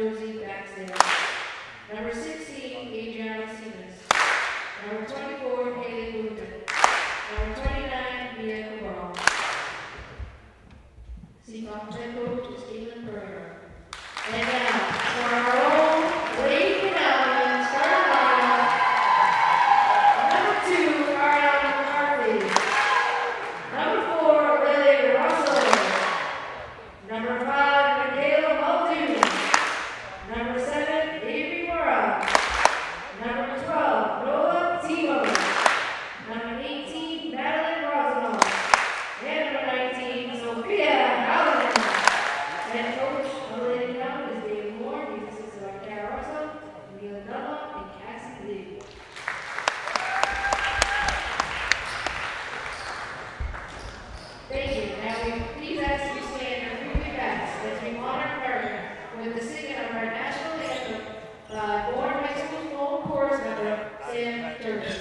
Josie Baxter. Number 16, Adriana Stevens. Number 24, Haley Luther. Number 29, Mia Cabral. Seekonk head coach is Caitlin Pereira. And now, for our own Lady Canalmen, starting lineup. Number 2, Ariana McCarthy. Number 4, Lily Russell. Number 5, Michaela Muldoon. Number 7, Avery Mora. Number 12, Nola Timo. Number 18, Madeline Rosano. And number 19, Sophia Allen. And coach of the Lady Canalmen is David Moore. He's assisted by Cara Russell, Neil Dunlop, and Cassie Lee. Thank you. Now we please ask you to stand and repeat back as we honor her with the singing of our national anthem by Bourne High School's own chorus member, Sam Turvis.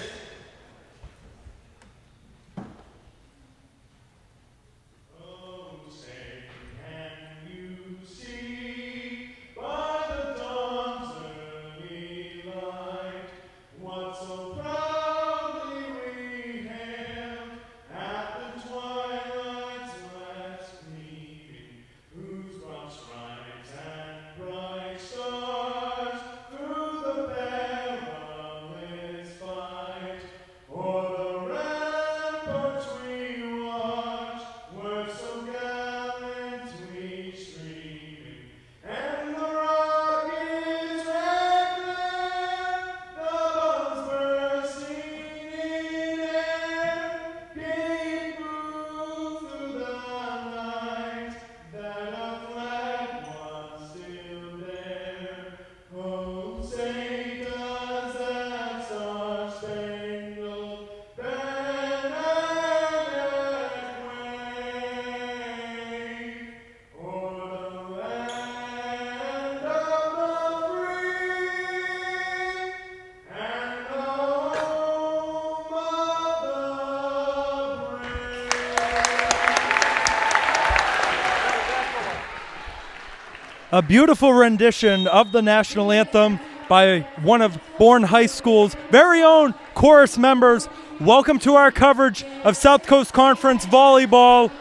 A beautiful rendition of the national anthem by one of Bourne High School's very own chorus members. Welcome to our coverage of South Coast Conference Volleyball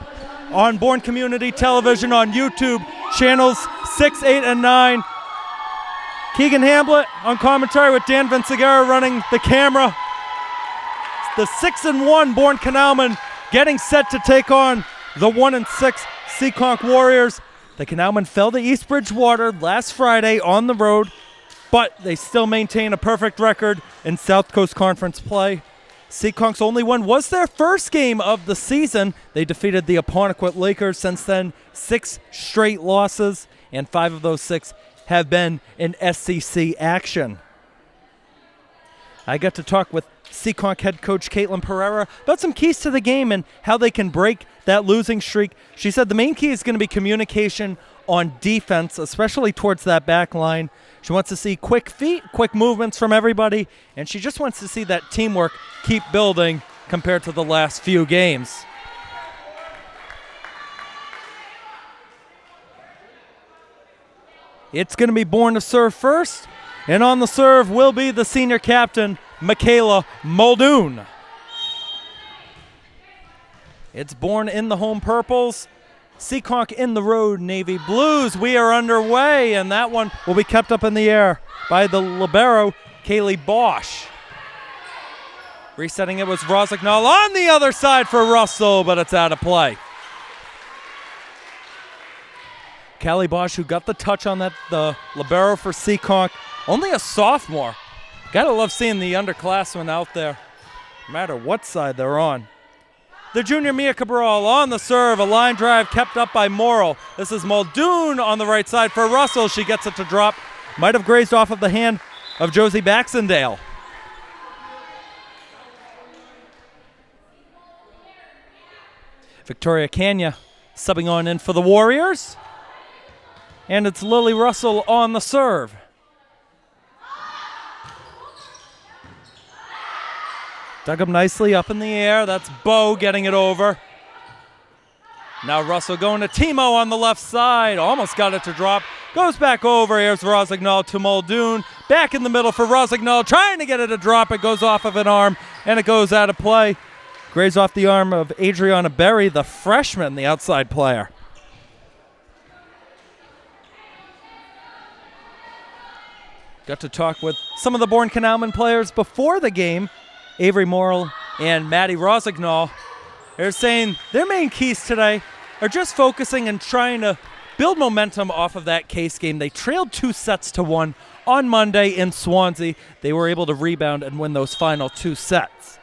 on Bourne Community Television on YouTube, channels 6, 8, and 9. Keegan Hamblett on commentary with Dan Vinciguerra running the camera. The 6-1 Bourne Canalmen getting set to take on the 1-6 Seekonk Warriors. The Canalmen fell to East Bridgewater last Friday on the road, but they still maintain a perfect record in South Coast Conference play. Seekonk's only one was their first game of the season. They defeated the Apponequet Lakers. Since then, 6 straight losses, and 5 of those 6 have been in SCC action. I got to talk with Seekonk head coach Caitlin Pereira about some keys to the game and how they can break that losing streak. She said the main key is going to be communication on defense, especially towards that back line. She wants to see quick feet, quick movements from everybody, and she just wants to see that teamwork keep building compared to the last few games. It's going to be Bourne to serve first, and on the serve will be the senior captain, Michaela Muldoon. It's Bourne in the home purples, Seekonk in the road navy blues. We are underway, and that one will be kept up in the air by the libero, Kaylee Bosch. Resetting it was Rosignol on the other side for Russell, but it's out of play. Callie Bosch, who got the touch on that, the libero for Seekonk, only a sophomore. Gotta love seeing the underclassmen out there, no matter what side they're on. The junior Mia Cabral on the serve, a line drive kept up by Morrill. This is Muldoon on the right side for Russell. She gets it to drop. Might have grazed off of the hand of Josie Baxendale. Victoria Kanya subbing on in for the Warriors. And it's Lily Russell on the serve. Dug up nicely up in the air. That's Bo getting it over. Now Russell going to Timo on the left side. Almost got it to drop. Goes back over. Here's Rosignol to Muldoon. Back in the middle for Rosignol. Trying to get it to drop. It goes off of an arm, and it goes out of play. Grazed off the arm of Adriana Berry, the freshman, the outside player. Got to talk with some of the Bourne Canalmen players before the game. Avery Morrill and Maddie Rosignol. They're saying their main keys today are just focusing and trying to build momentum off of that Case game. They trailed 2-1 on Monday in Swansea. They were able to rebound and win those final 2 sets.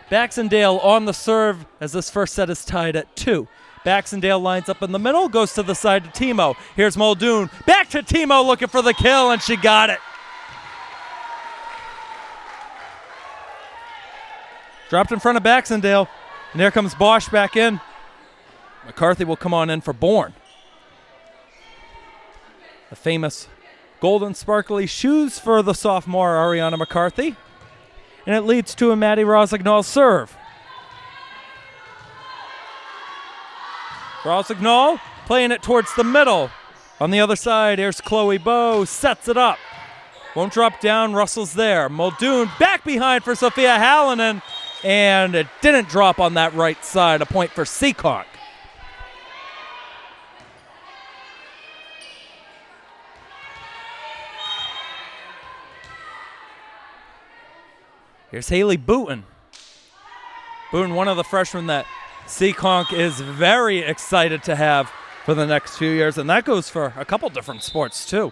Baxendale on the serve as this first set is tied at 2. Baxendale lines up in the middle, goes to the side to Timo. Here's Muldoon. Back to Timo looking for the kill, and she got it. Dropped in front of Baxendale, and there comes Bosch back in. McCarthy will come on in for Bourne. The famous golden sparkly shoes for the sophomore Ariana McCarthy. And it leads to a Maddie Rosignol serve. Rosignol playing it towards the middle. On the other side, here's Chloe Bowe, sets it up. Won't drop down, Russell's there. Muldoon back behind for Sophia Hallinan, and it didn't drop on that right side. A point for Seekonk. Here's Haley Booten. Booten, one of the freshmen that Seekonk is very excited to have for the next few years, and that goes for a couple different sports too.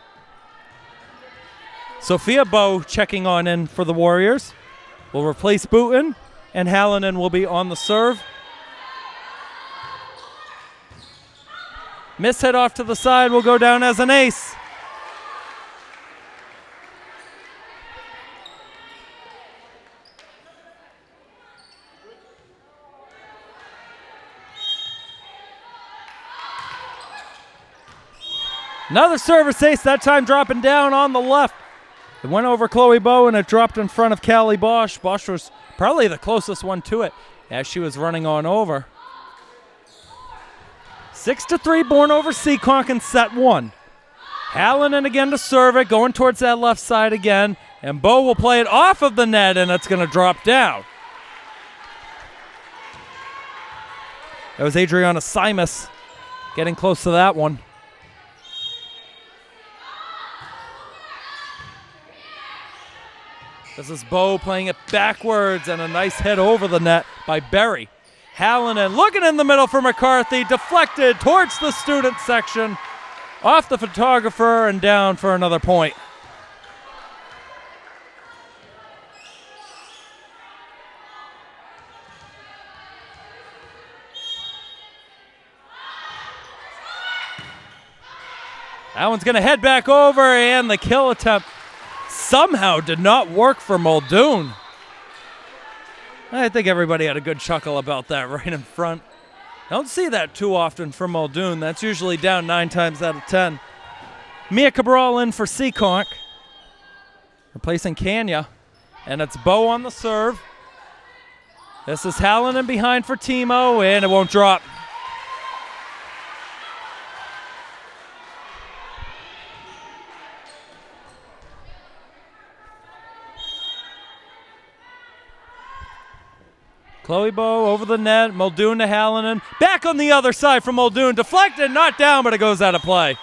Sophia Bowe checking on in for the Warriors. Will replace Booten, and Hallinan will be on the serve. Miss hit off to the side will go down as an ace. Another service ace, that time dropping down on the left. It went over Chloe Bowe and it dropped in front of Callie Bosch. Bosch was probably the closest one to it as she was running on over. 6-3 Bourne over Seekonk in set 1. Hallinan again to serve it, going towards that left side again. And Bowe will play it off of the net and it's going to drop down. That was Adriana Simus getting close to that one. This is Bowe playing it backwards and a nice hit over the net by Berry. Hallinan looking in the middle for McCarthy, deflected towards the student section, off the photographer and down for another point. That one's going to head back over, and the kill attempt somehow did not work for Muldoon. I think everybody had a good chuckle about that right in front. Don't see that too often for Muldoon. That's usually down 9 times out of 10. Mia Cabral in for Seekonk, replacing Kanya, and it's Bowe on the serve. This is Hallinan behind for Timo, and it won't drop. Chloe Bowe over the net, Muldoon to Hallinan. Back on the other side from Muldoon. Deflected, not down, but it goes out of play.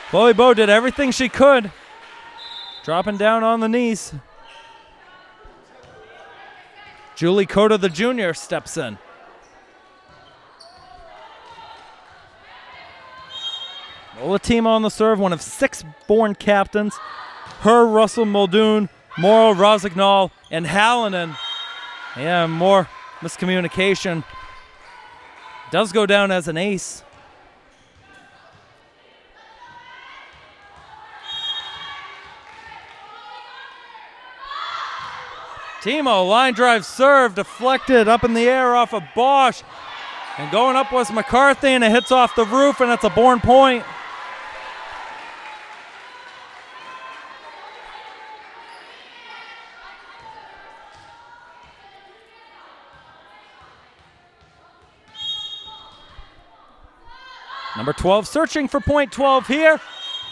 Chloe Bowe did everything she could. Dropping down on the knees. Julie Cota, the junior, steps in. Olatima on the serve, one of 6 Bourne captains. Her, Russell, Muldoon, Morrill, Rosignol, and Hallinan. Yeah, more miscommunication. Does go down as an ace. Timo, line drive serve, deflected up in the air off of Bosch. And going up was McCarthy, and it hits off the roof, and it's a Bourne point. Number 12 searching for point 12 here,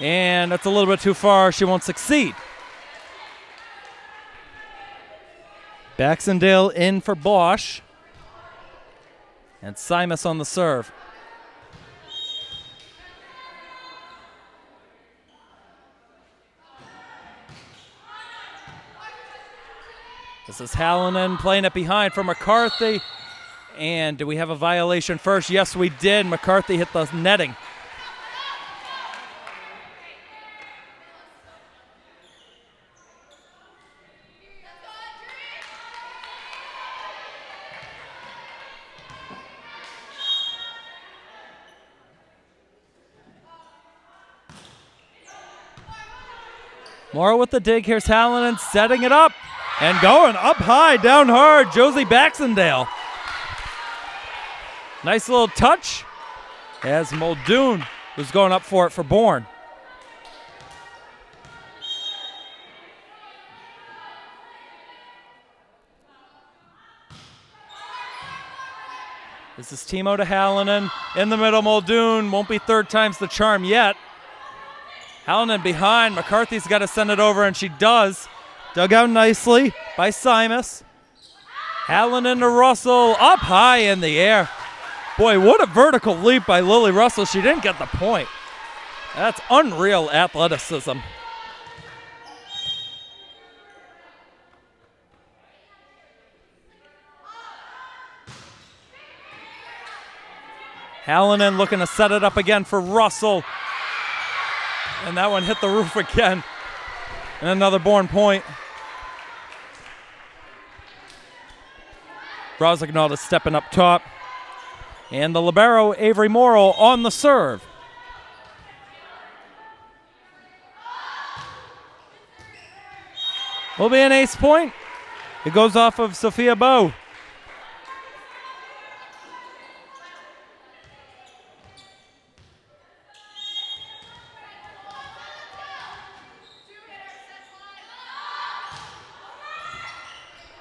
and that's a little bit too far. She won't succeed. Baxendale in for Bosch. And Simus on the serve. This is Hallinan playing it behind for McCarthy. And do we have a violation first? Yes, we did. McCarthy hit the netting. Morrow with the dig. Here's Hallinan setting it up and going up high, down hard. Josie Baxendale. Nice little touch as Muldoon was going up for it for Bourne. This is Timo to Hallinan. In the middle, Muldoon. Won't be third time's the charm yet. Hallinan behind. McCarthy's got to send it over, and she does. Dug out nicely by Simus. Hallinan to Russell. Up high in the air. Boy, what a vertical leap by Lily Russell. She didn't get the point. That's unreal athleticism. Hallinan looking to set it up again for Russell. And that one hit the roof again. And another Bourne point. Rosignol is stepping up top. And the libero, Avery Morrow, on the serve. Will be an ace point. It goes off of Sophia Bowe.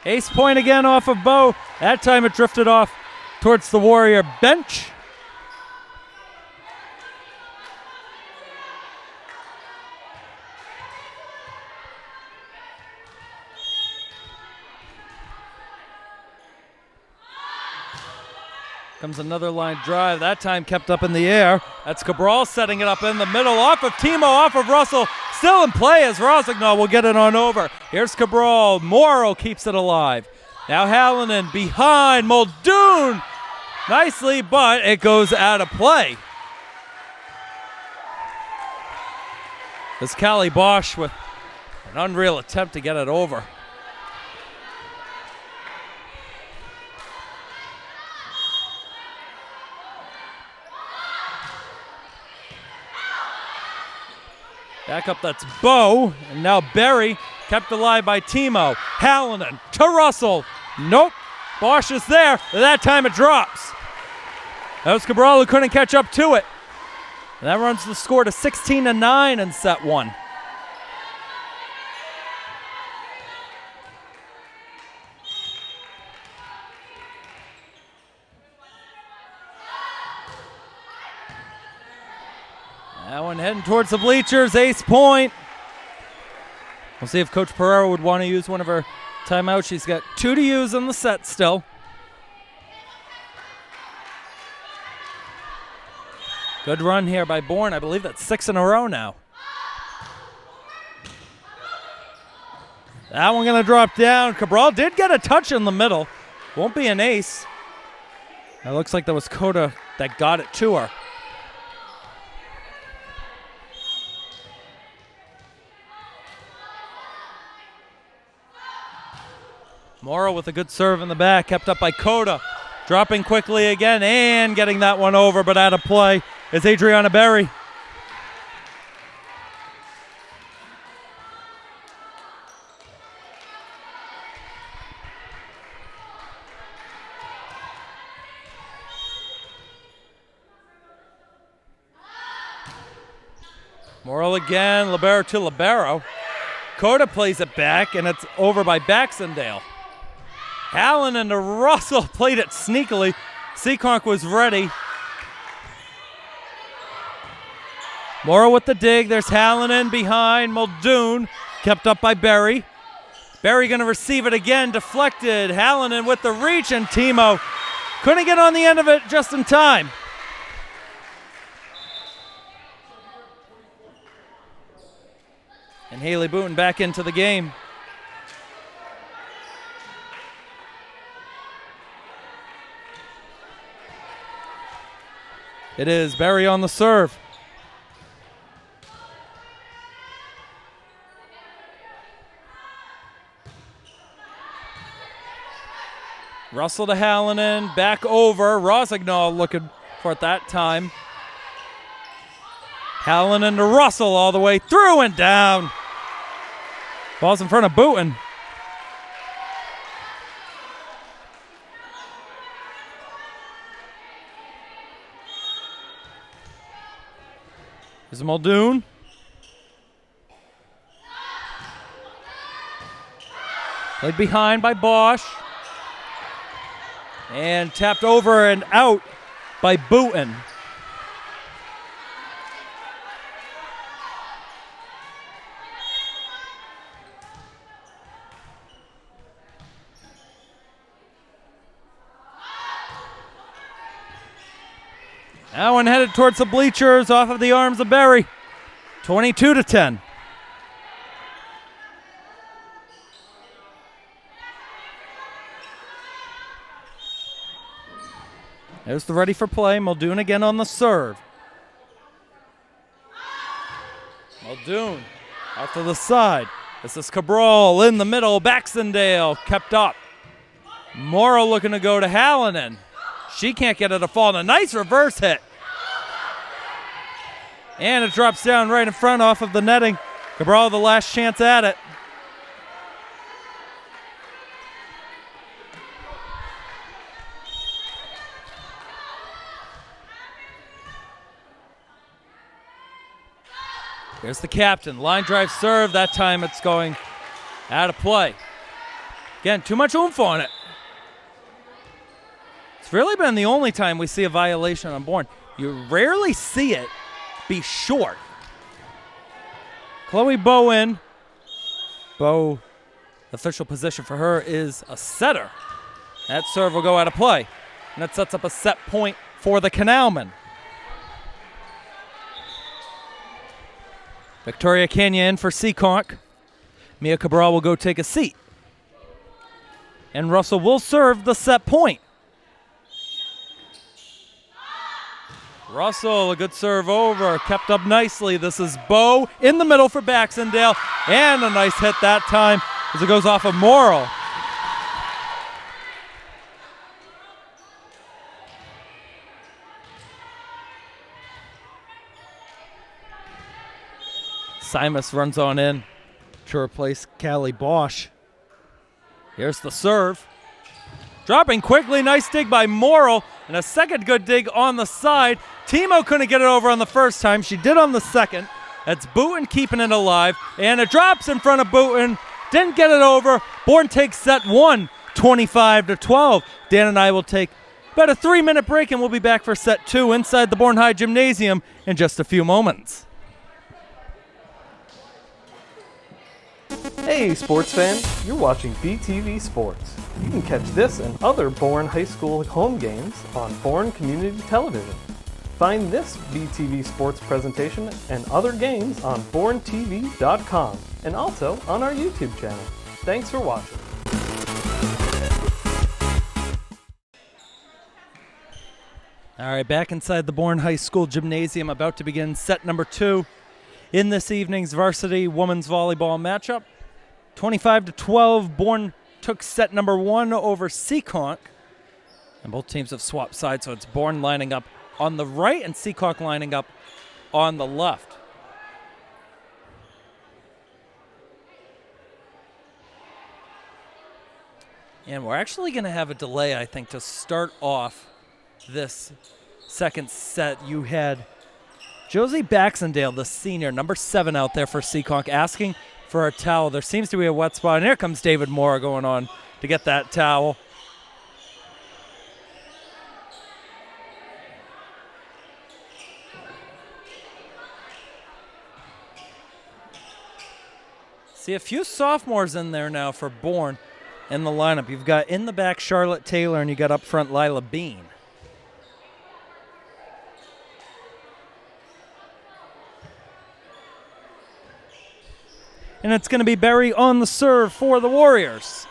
Ace point again off of Bowe. That time it drifted off towards the Warrior bench. Comes another line drive. That time kept up in the air. That's Cabral setting it up in the middle. Off of Timo, off of Russell. Still in play as Rosignol will get it on over. Here's Cabral. Morrow keeps it alive. Now Hallinan behind Muldoon. Nicely, but it goes out of play. It's Callie Bosch with an unreal attempt to get it over. Back up, that's Bowe. And now Berry kept alive by Timo. Hallinan to Russell. Nope. Bosch is there. That time it drops. That was Cabral who couldn't catch up to it. And that runs the score to 16-9 in set one. That one heading towards the bleachers, ace point. We'll see if Coach Pereira would want to use one of her timeouts. She's got 2 to use in the set still. Good run here by Bourne. I believe that's 6 in a row now. That one going to drop down. Cabral did get a touch in the middle. Won't be an ace. It looks like that was Coda that got it to her. Morrow with a good serve in the back, kept up by Coda. Dropping quickly again and getting that one over, but out of play is Adriana Berry. Morrill again, libero to libero. Coda plays it back, and it's over by Baxendale. Allen and Russell played it sneakily. Seekonk was ready. Morrow with the dig. There's Hallinan behind. Muldoon kept up by Berry. Berry going to receive it again. Deflected. Hallinan with the reach, and Timo couldn't get on the end of it just in time. And Haley Booten back into the game. It is Berry on the serve. Russell to Hallinan, back over. Rosignol looking for it that time. Hallinan to Russell all the way through and down. Ball's in front of Booten. There's Muldoon. Played behind by Bosch. And tapped over and out by Booten. That one headed towards the bleachers off of the arms of Berry. 22-10. There's the ready for play. Muldoon again on the serve. Muldoon out to the side. This is Cabral in the middle. Baxendale kept up. Morrow looking to go to Hallinan. She can't get it to fall. And a nice reverse hit. And it drops down right in front off of the netting. Cabral the last chance at it. Here's the captain. Line drive serve. That time it's going out of play. Again, too much oomph on it. It's really been the only time we see a violation on Bourne. You rarely see it be short. Chloe Bowen. Bow, official position for her is a setter. That serve will go out of play. And that sets up a set point for the Canalmen. Victoria Kenya in for Seekonk. Mia Cabral will go take a seat. And Russell will serve the set point. Russell, a good serve over, kept up nicely. This is Bow in the middle for Baxendale. And a nice hit that time as it goes off of Morrow. Simus runs on in to replace Callie Bosch. Here's the serve. Dropping quickly, nice dig by Morrill, and a second good dig on the side. Timo couldn't get it over on the first time. She did on the second. That's Booten keeping it alive, and it drops in front of Booten. Didn't get it over. Bourne takes set one, 25-12. Dan and I will take about a 3-minute break, and we'll be back for set two inside the Bourne High Gymnasium in just a few moments. Hey sports fan, you're watching BTV Sports. You can catch this and other Bourne High School home games on Bourne Community Television. Find this BTV Sports presentation and other games on BourneTV.com and also on our YouTube channel. Thanks for watching. All right, back inside the Bourne High School Gymnasium, about to begin set number 2 in this evening's varsity women's volleyball matchup. 25-12, Bourne took set number 1 over Seekonk. And both teams have swapped sides, so it's Bourne lining up on the right and Seekonk lining up on the left. And we're actually going to have a delay, I think, to start off this second set. You had Josie Baxendale, the senior, number 7 out there for Seekonk, asking for a towel. There seems to be a wet spot, and here comes David Moore going on to get that towel. See a few sophomores in there now for Bourne in the lineup. You've got in the back Charlotte Taylor, and you got up front Lila Bean. And it's going to be Berry on the serve for the Warriors.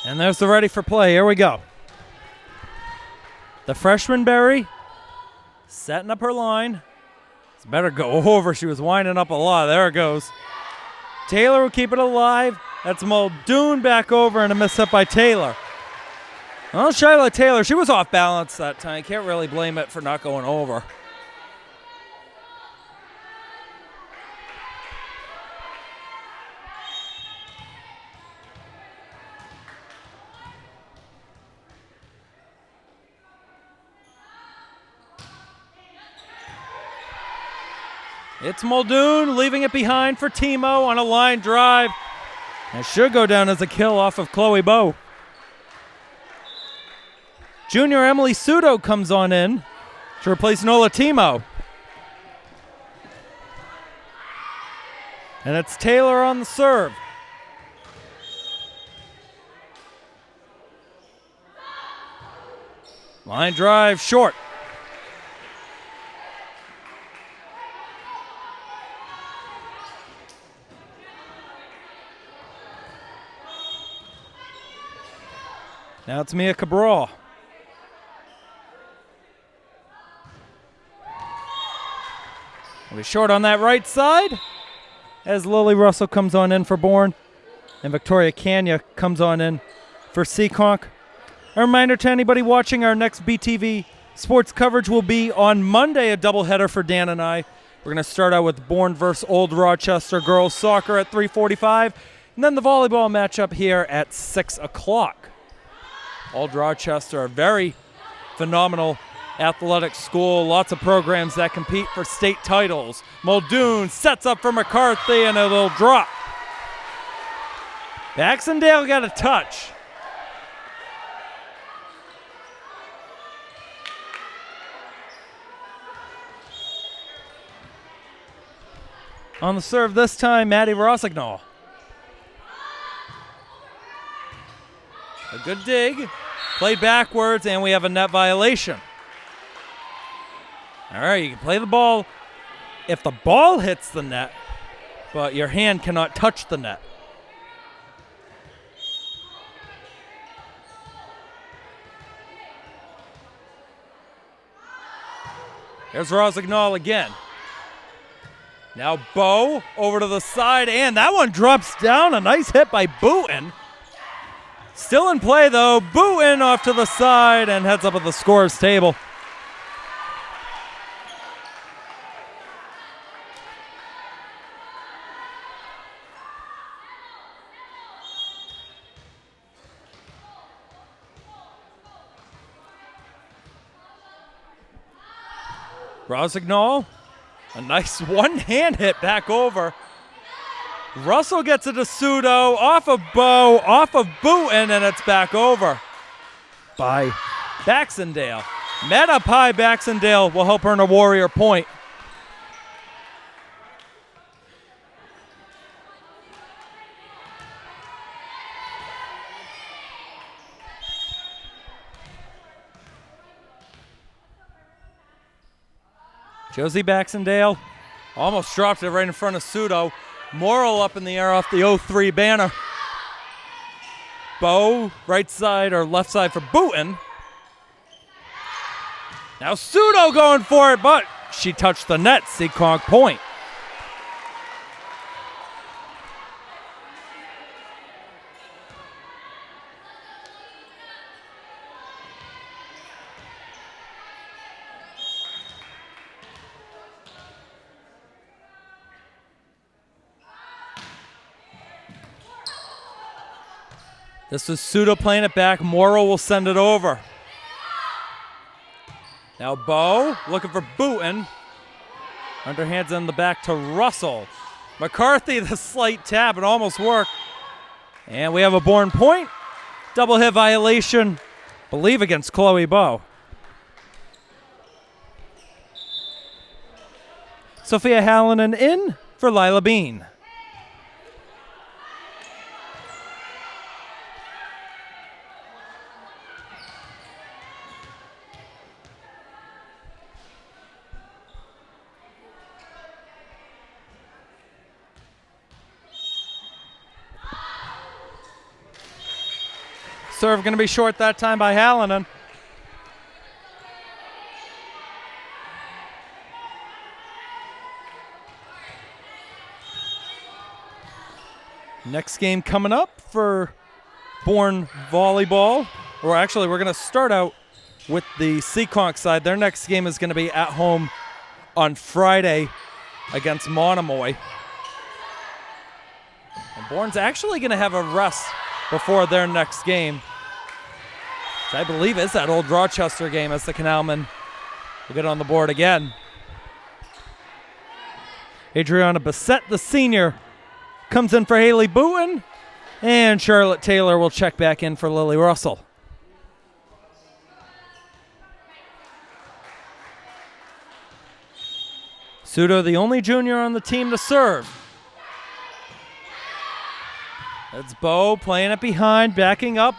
And there's the ready for play. Here we go. The freshman Berry setting up her line. It's better go over. She was winding up a lot. There it goes. Taylor will keep it alive. That's Muldoon back over and a miss hit by Taylor. Well, Charlotte Taylor, she was off balance that time. Can't really blame it for not going over. It's Muldoon leaving it behind for Timo on a line drive. It should go down as a kill off of Chloe Bowe. Junior Emily Sudo comes on in to replace Nola Timo. And it's Taylor on the serve. Line drive short. Now it's Mia Cabral. We're short on that right side as Lily Russell comes on in for Bourne and Victoria Kanya comes on in for Seekonk. A reminder to anybody watching, our next BTV sports coverage will be on Monday, a doubleheader for Dan and I. We're going to start out with Bourne versus Old Rochester girls soccer at 3:45, and then the volleyball matchup here at 6 o'clock. Old Rochester, a very phenomenal athletic school. Lots of programs that compete for state titles. Muldoon sets up for McCarthy and it'll drop. Baxendale got a touch. On the serve this time, Maddie Rossignol. A good dig. Played backwards, and we have a net violation. All right, you can play the ball if the ball hits the net, but your hand cannot touch the net. Here's Rossignol again. Now Bowe over to the side, and that one drops down. A nice hit by Booten. Still in play, though. Booten off to the side and heads up at the scores table. Rossignol, a nice one-hand hit back over. Russell gets it to Sudo, off of Bowe, off of Booten, and it's back over by Baxendale. Met up high, Baxendale will help earn a Warrior point. Josie Baxendale almost dropped it right in front of Sudo. Morrill up in the air off the 0-3 banner. Bowe, right side or left side for Booten. Now Sudo going for it, but she touched the net. Seekonk point. This is Sudo playing it back. Morrow will send it over. Now Bo looking for Booten. Underhands in the back to Russell. McCarthy, the slight tap. It almost worked. And we have a Bourne point. Double hit violation, believe against Chloe Bo. Sophia Hallinan in for Lila Bean. Serve going to be short that time by Hallinan. Next game coming up for Bourne Volleyball. Or actually, we're going to start out with the Seekonk side. Their next game is going to be at home on Friday against Monomoy. And Bourne's actually going to have a rest before their next game, which I believe is that old Rochester game, as the Canalmen will get on the board again. Adriana Bissett, the senior, comes in for Haley Booten, and Charlotte Taylor will check back in for Lily Russell. Sudo, the only junior on the team to serve. It's Bo playing it behind, backing up,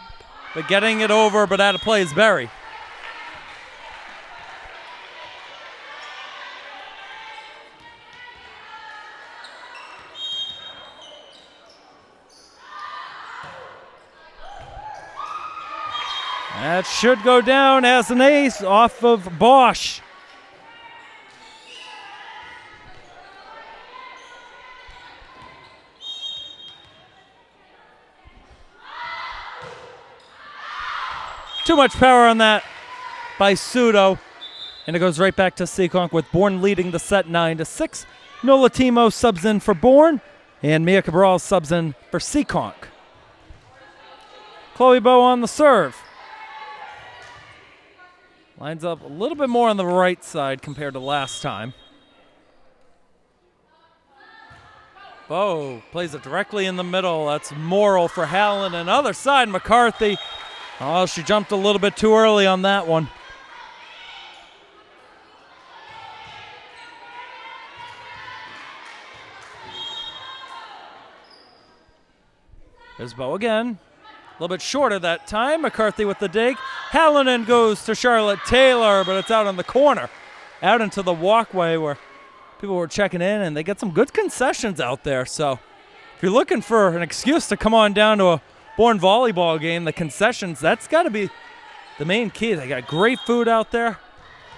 but getting it over, but out of play is Berry. That should go down as an ace off of Bosch. Too much power on that by Sudo. And it goes right back to Seekonk with Bourne leading the set 9-6. Nola Timo subs in for Bourne, and Mia Cabral subs in for Seekonk. Chloe Bo on the serve. Lines up a little bit more on the right side compared to last time. Bo plays it directly in the middle. That's Morrill for Hallen. And other side, McCarthy. Oh, she jumped a little bit too early on that one. There's Bo again. A little bit shorter that time. McCarthy with the dig. Hallinan goes to Charlotte Taylor, but it's out on the corner. Out into the walkway where people were checking in, and they get some good concessions out there. So if you're looking for an excuse to come on down to a Bourne volleyball game, the concessions, that's got to be the main key. They got great food out there.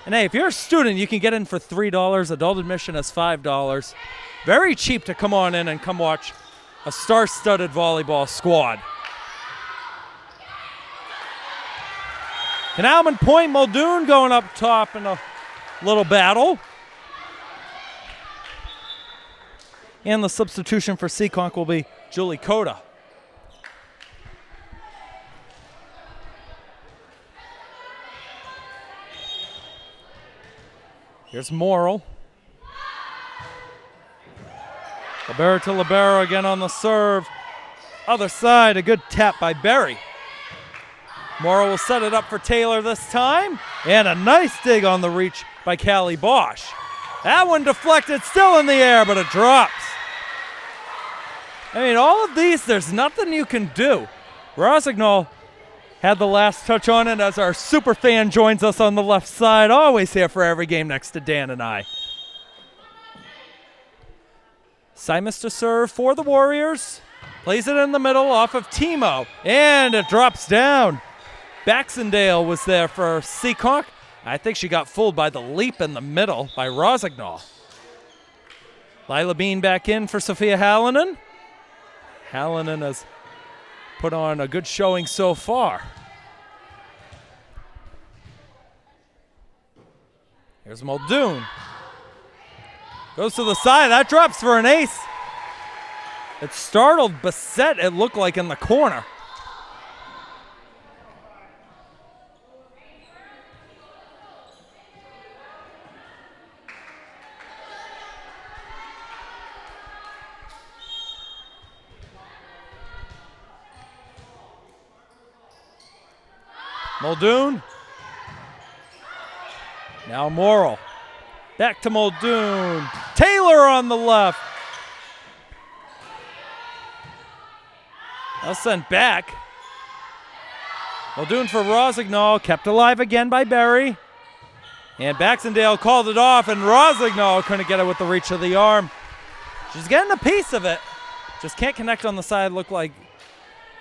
And hey, if you're a student, you can get in for $3. Adult admission is $5. Very cheap to come on in and come watch a star-studded volleyball squad. Canalmen point, Muldoon going up top in a little battle. And the substitution for Seekonk will be Julie Coda. Here's Morrill. Libero to Libero again on the serve. Other side, a good tap by Berry. Morrill will set it up for Taylor this time. And a nice dig on the reach by Callie Bosch. That one deflected, still in the air, but it drops. I mean, all of these, there's nothing you can do. Rosignol had the last touch on it as our super fan joins us on the left side. Always here for every game next to Dan and I. Simus to serve for the Warriors. Plays it in the middle off of Timo. And it drops down. Baxendale was there for Seekonk. I think she got fooled by the leap in the middle by Rosignol. Lila Bean back in for Sophia Hallinan. Hallinan has put on a good showing so far. Here's Muldoon. Goes to the side. That drops for an ace. It startled Bissett, it looked like, in the corner. Muldoon. Now Morrill. Back to Muldoon. Taylor on the left. Now sent back. Muldoon for Rosignol. Kept alive again by Berry. And Baxendale called it off, and Rosignol couldn't get it with the reach of the arm. She's getting a piece of it. Just can't connect on the side. Looked like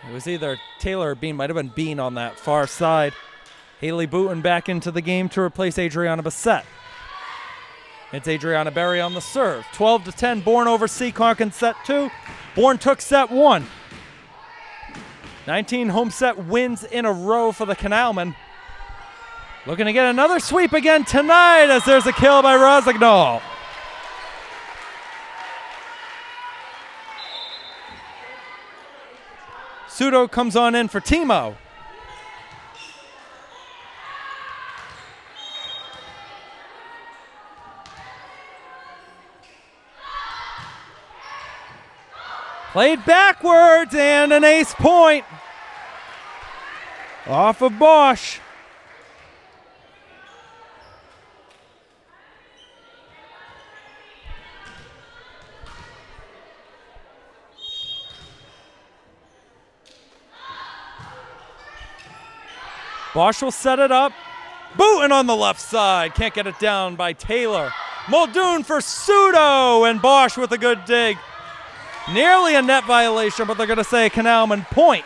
it was either Taylor or Bean. Might have been Bean on that far side. Haley Booten back into the game to replace Adriana Bassett. It's Adriana Berry on the serve. 12-10, Bourne over Seekonk in set 2. Bourne took set 1. 19 home set wins in a row for the Canalmen. Looking to get another sweep again tonight as there's a kill by Rosignol. Sudo comes on in for Timo. Played backwards and an ace point off of Bosch. Bosch will set it up. Booten on the left side. Can't get it down by Taylor. Muldoon for Sudo, and Bosch with a good dig. Nearly a net violation, but they're going to say a Canalmen point.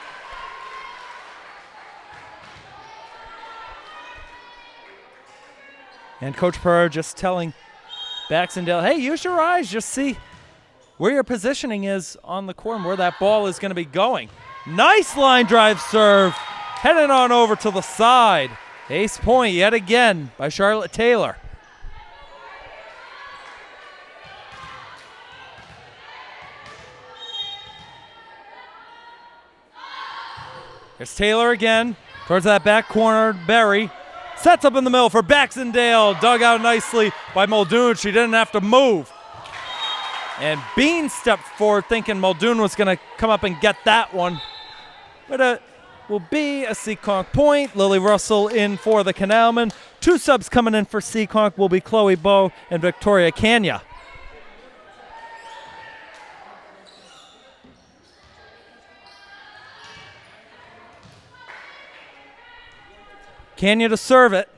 And Coach Perra just telling Baxendale, hey, use your eyes. Just see where your positioning is on the court and where that ball is going to be going. Nice line drive serve. Heading on over to the side. Ace point yet again by Charlotte Taylor. There's Taylor again. Towards that back corner, Berry. Sets up in the middle for Baxendale. Dug out nicely by Muldoon. She didn't have to move. And Bean stepped forward thinking Muldoon was going to come up and get that one. But will be a Seekonk point. Lily Russell in for the Canalmen. 2 subs coming in for Seekonk will be Chloe Bowe and Victoria Kanya. Kanya to serve it.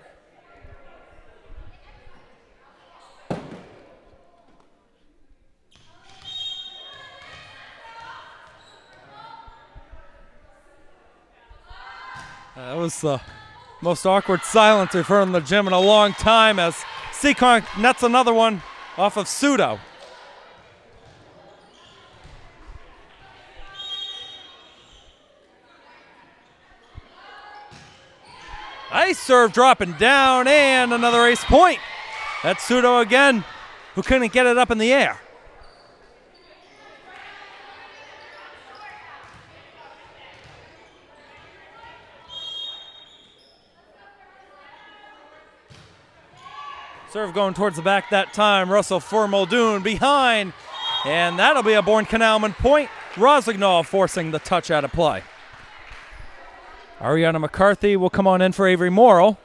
That was the most awkward silence we've heard in the gym in a long time as Seekonk nets another one off of Sudo. Nice serve dropping down and another ace point. That's Sudo again, who couldn't get it up in the air. Serve going towards the back that time. Russell for Muldoon behind. And that'll be a Bourne Canalmen point. Rosignol forcing the touch out of play. Ariana McCarthy will come on in for Avery Morrill.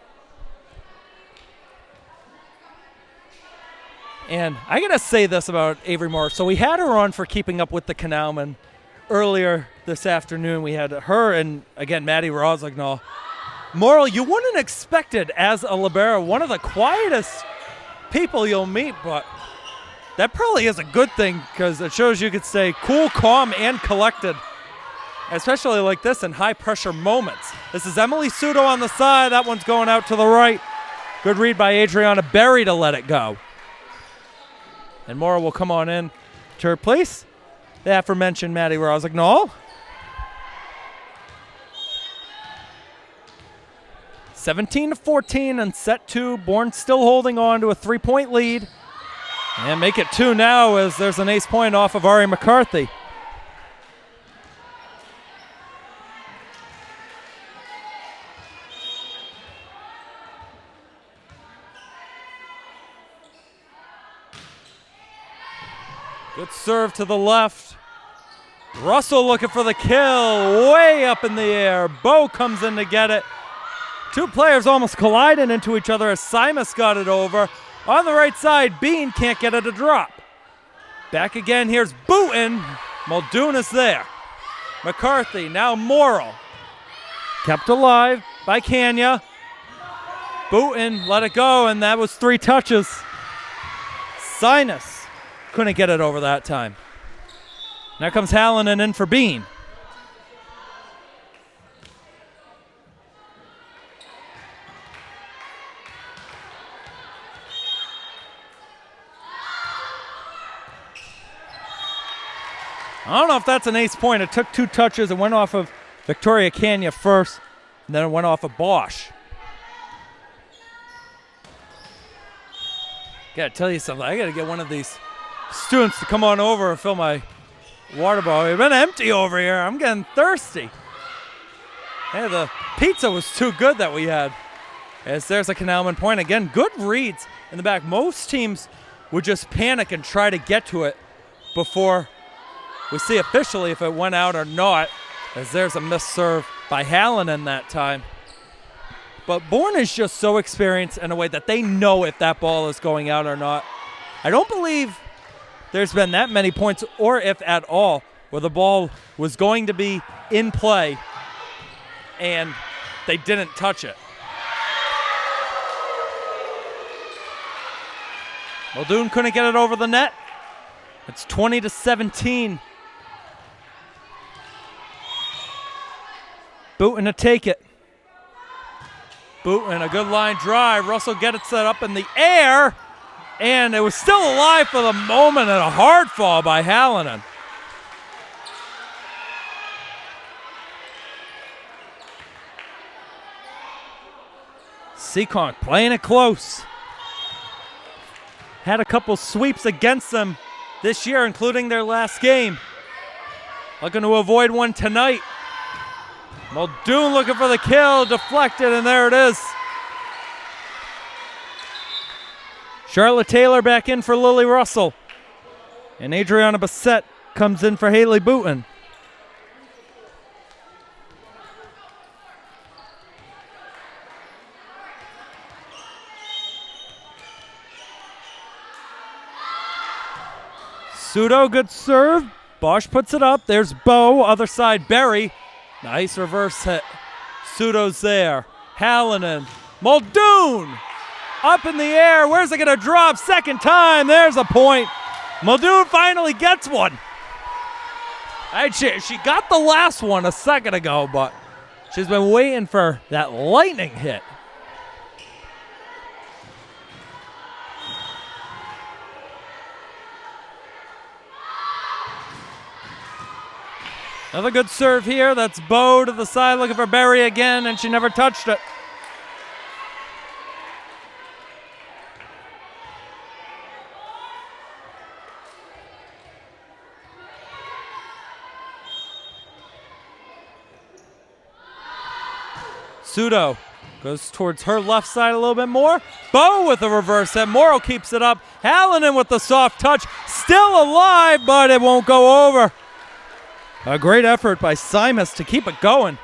And I got to say this about Avery Morrill. So we had her on for Keeping Up with the Canalmen earlier this afternoon. We had her and, again, Maddie Rosignol. Morrill, you wouldn't expect it as a libero, one of the quietest people you'll meet, but that probably is a good thing because it shows you could stay cool, calm, and collected, especially like this in high-pressure moments. This is Emily Sudo on the side. That one's going out to the right. Good read by Adriana Berry to let it go. And Morrill will come on in to replace the aforementioned Maddie Rosignol. 17-14 in set 2. Bourne still holding on to a 3-point lead. And make it 2 now as there's an ace point off of Ari McCarthy. Good serve to the left. Russell looking for the kill. Way up in the air. Bowe comes in to get it. Two players almost collided into each other as Simus got it over. On the right side, Bean can't get it to drop. Back again, here's Booten. Muldoon is there. McCarthy, now Morrill. Kept alive by Kanya. Booten let it go, and that was 3 touches. Sinus couldn't get it over that time. Now comes Hallinan in for Bean. I don't know if that's an ace point. It took 2 touches. It went off of Victoria Kanya first, and then it went off of Bosch. Gotta tell you something. I gotta get one of these students to come on over and fill my water bottle. We've been empty over here. I'm getting thirsty. Hey, the pizza was too good that we had. As there's a Canalmen point. Again, good reads in the back. Most teams would just panic and try to get to it before we see officially if it went out or not, as there's a missed serve by Hallinan that time. But Bourne is just so experienced in a way that they know if that ball is going out or not. I don't believe there's been that many points, or if at all, where the ball was going to be in play and they didn't touch it. Muldoon couldn't get it over the net. It's 20-17. Booten to take it. Booten, a good line drive. Russell get it set up in the air, and it was still alive for the moment, and a hard fall by Hallinan. Seekonk playing it close. Had a couple sweeps against them this year, including their last game. Looking to avoid one tonight. Muldoon looking for the kill, deflected, and there it is. Charlotte Taylor back in for Lily Russell. And Adriana Bassett comes in for Haley Booten. Pseudo, good serve. Bosch puts it up. There's Bo, other side, Berry. Nice reverse hit. Pseudo's there. Hallinan. Muldoon! Up in the air. Where's it going to drop? Second time. There's a point. Muldoon finally gets one. She got the last one a second ago, but she's been waiting for that lightning hit. Another good serve here. That's Bo to the side looking for Berry again, and she never touched it. Pseudo goes towards her left side a little bit more. Bo with a reverse hit. Morrill keeps it up. Hallinan with the soft touch. Still alive, but it won't go over. A great effort by Simus to keep it going.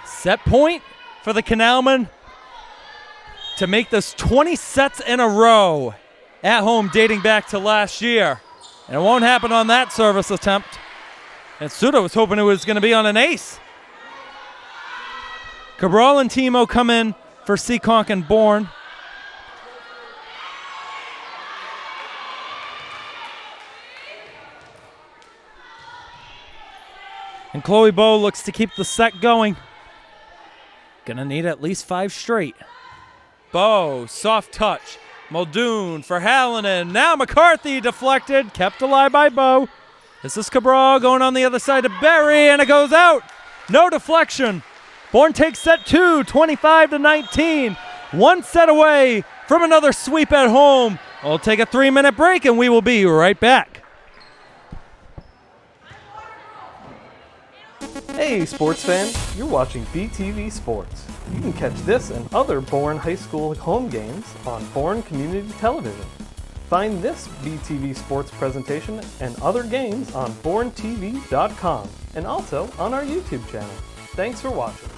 Set point for the Canalmen to make this 20 sets in a row at home dating back to last year. And it won't happen on that service attempt. And Suda was hoping it was going to be on an ace. Cabral and Timo come in for Seekonk and Bourne. And Chloe Bow looks to keep the set going. Gonna need at least 5 straight. Bow, soft touch. Muldoon for Hallinan. Now McCarthy deflected, kept alive by Bow. This is Cabral going on the other side to Berry, and it goes out. No deflection. Bourne takes set 2, 25-19. One set away from another sweep at home. We'll take a 3-minute break, and we will be right back. Hey sports fan, you're watching BTV Sports. You can catch this and other Bourne High School home games on Bourne Community Television. Find this BTV Sports presentation and other games on BourneTV.com and also on our YouTube channel. Thanks for watching.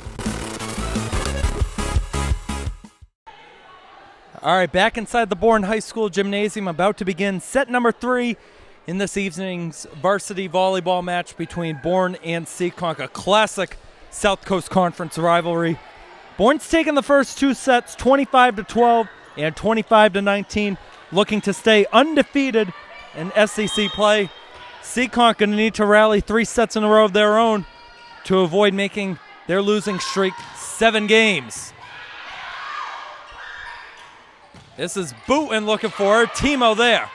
All right, back inside the Bourne High School gymnasium, about to begin set number 3 in this evening's varsity volleyball match between Bourne and Seekonk, a classic South Coast Conference rivalry. Bourne's taken the first 2 sets, 25-12 and 25-19, looking to stay undefeated in SEC play. Seekonk going to need to rally 3 sets in a row of their own to avoid making their losing streak 7 games. This is Booten looking for her. Timo there.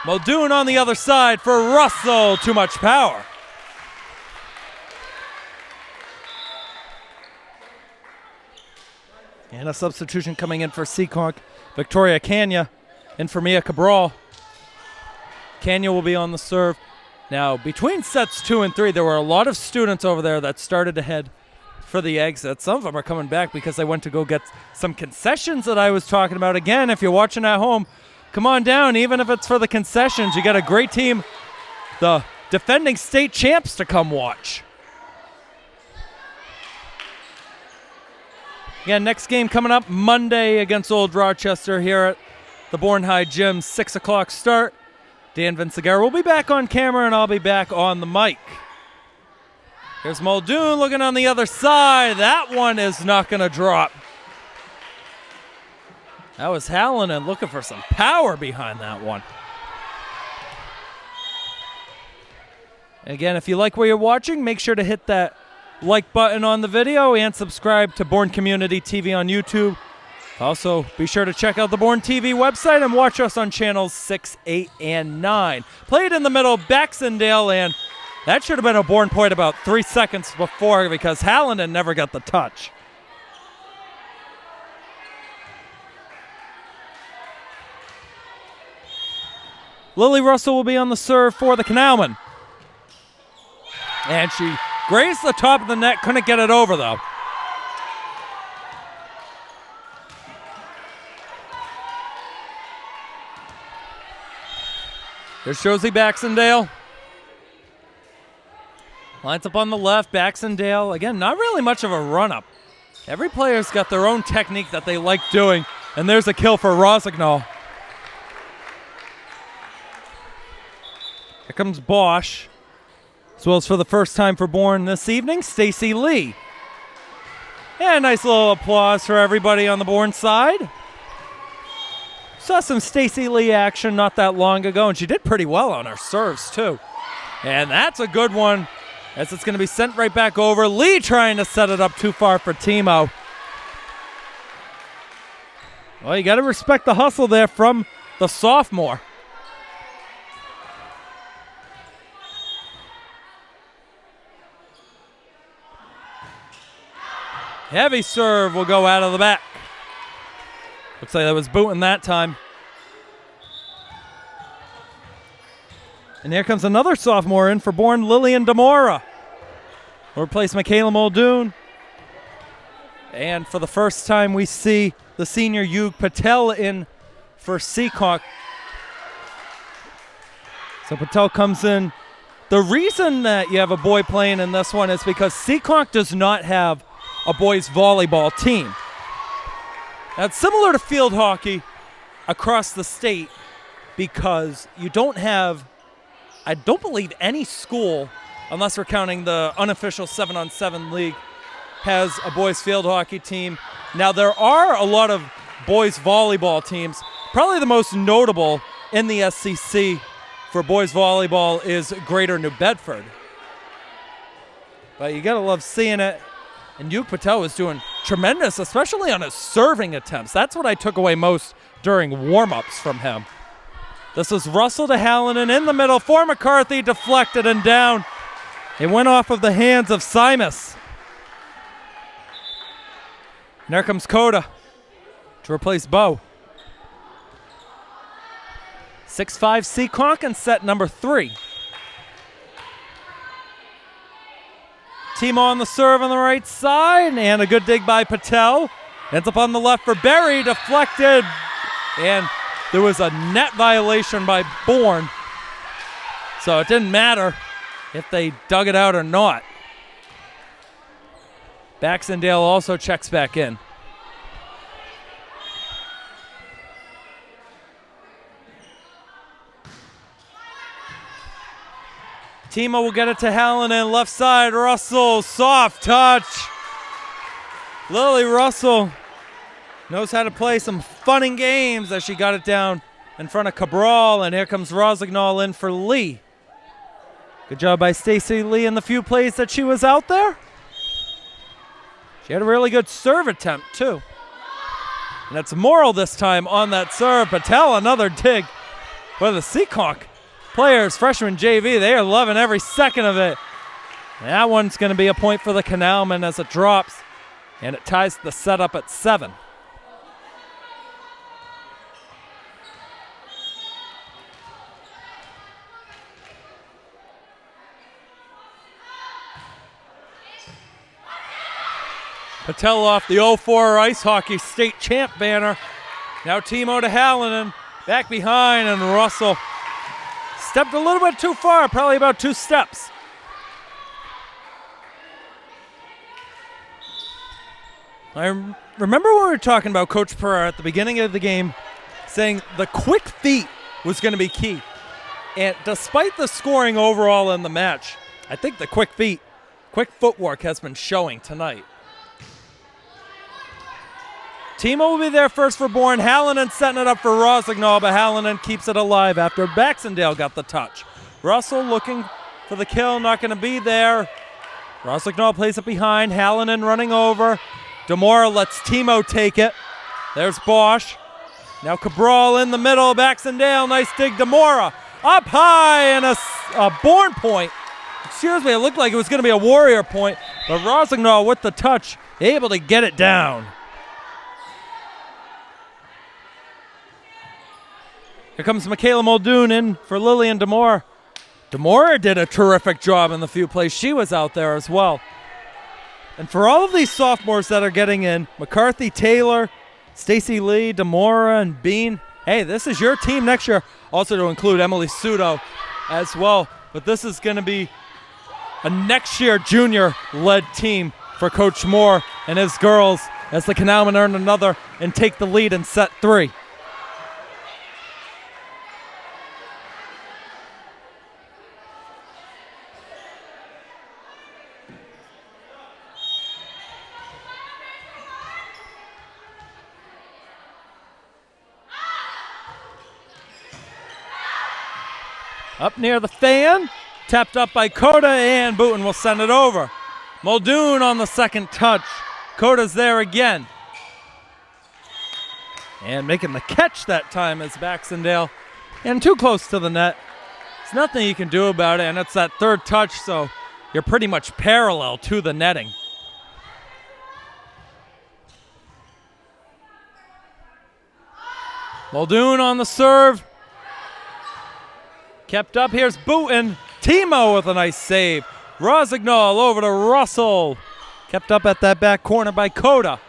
Muldoon on the other side for Russell. Too much power. And a substitution coming in for Seekonk. Victoria Kanya in for Mia Cabral. Kanya will be on the serve. Now, between sets 2 and 3, there were a lot of students over there that started to head for the exit. Some of them are coming back because they went to go get some concessions that I was talking about. Again, if you're watching at home, come on down, even if it's for the concessions. You got a great team, the defending state champs, to come watch. Again, next game coming up Monday against Old Rochester here at the Bourne High Gym, 6 o'clock start. Dan Vinciguerra will be back on camera, and I'll be back on the mic. Here's Muldoon looking on the other side. That one is not going to drop. That was Hallinan looking for some power behind that one. Again, if you like what you're watching, make sure to hit that like button on the video and subscribe to Bourne Community TV on YouTube. Also, be sure to check out the Bourne TV website and watch us on channels 6, 8, and 9. Played in the middle, Baxendale, and that should have been a Bourne point about 3 seconds before because Hallinan never got the touch. Lily Russell will be on the serve for the Canalmen. And she grazed the top of the net, couldn't get it over though. There's Josie Baxendale. Lines up on the left, Baxendale. Again, not really much of a run-up. Every player's got their own technique that they like doing. And there's a kill for Rosignol. Here comes Bosch. As well as for the first time for Bourne this evening, Stacy Lee. And a nice little applause for everybody on the Bourne side. Saw some Stacy Lee action not that long ago, and she did pretty well on her serves, too. And that's a good one, as it's going to be sent right back over. Lee trying to set it up too far for Timo. Well, you got to respect the hustle there from the sophomore. Heavy serve will go out of the back. Looks like that was Booten that time. And here comes another sophomore in for Bourne, Lillian Demora. Will replace Michaela Muldoon. And for the first time, we see the senior Yug Patel in for Seekonk. So Patel comes in. The reason that you have a boy playing in this one is because Seekonk does not have a boys volleyball team. Now, it's similar to field hockey across the state because you don't have, I don't believe any school, unless we're counting the unofficial 7-on-7 league, has a boys field hockey team. Now, there are a lot of boys volleyball teams. Probably the most notable in the SCC for boys volleyball is Greater New Bedford. But you gotta love seeing it. And Yug Patel was doing tremendous, especially on his serving attempts. That's what I took away most during warm-ups from him. This is Russell to Hallinan in the middle for McCarthy, deflected and down. It went off of the hands of Simus. And there comes Coda to replace Bo. 6-5 Seekonk in set number 3. Timo on the serve on the right side, and a good dig by Patel. Ends up on the left for Berry, deflected, and there was a net violation by Bourne. So it didn't matter if they dug it out or not. Baxendale also checks back in. Timo will get it to Hallinan, left side, Russell, soft touch. Lily Russell knows how to play some fun and games as she got it down in front of Cabral, and here comes Rosignol in for Lee. Good job by Stacy Lee in the few plays that she was out there. She had a really good serve attempt, too. And it's Morrill this time on that serve. Patel, another dig. Well, the Seekonk players, freshman JV, they are loving every second of it. That one's going to be a point for the Canalmen as it drops, and it ties the setup at 7. Patel off the 04 Ice Hockey State Champ banner. Now Timo to Hallinan, back behind, and Russell stepped a little bit too far, probably about 2 steps. I remember when we were talking about Coach Pereira at the beginning of the game saying the quick feet was going to be key. And despite the scoring overall in the match, I think the quick footwork has been showing tonight. Timo will be there first for Bourne. Hallinan setting it up for Rosignol, but Hallinan keeps it alive after Baxendale got the touch. Russell looking for the kill, not going to be there. Rosignol plays it behind. Hallinan running over. Demora lets Timo take it. There's Bosch. Now Cabral in the middle. Baxendale, nice dig. Demora up high, and a Bourne point. Excuse me, it looked like it was going to be a Warrior point, but Rosignol with the touch, able to get it down. Here comes Michaela Muldoon in for Lillian Demora. Demora did a terrific job in the few plays she was out there as well. And for all of these sophomores that are getting in, McCarthy, Taylor, Stacy Lee, Demora, and Bean, hey, this is your team next year. Also to include Emily Sudo as well. But this is going to be a next year junior-led team for Coach Moore and his girls as the Canalmen earn another and take the lead in set 3. Up near the fan, tapped up by Coda, and Booten will send it over. Muldoon on the second touch. Coda's there again. And making the catch that time is Baxendale. And too close to the net. There's nothing you can do about it, and it's that third touch, so you're pretty much parallel to the netting. Muldoon on the serve. Kept up, here's Booten. Timo with a nice save. Rosignol over to Russell. Kept up at that back corner by Coda.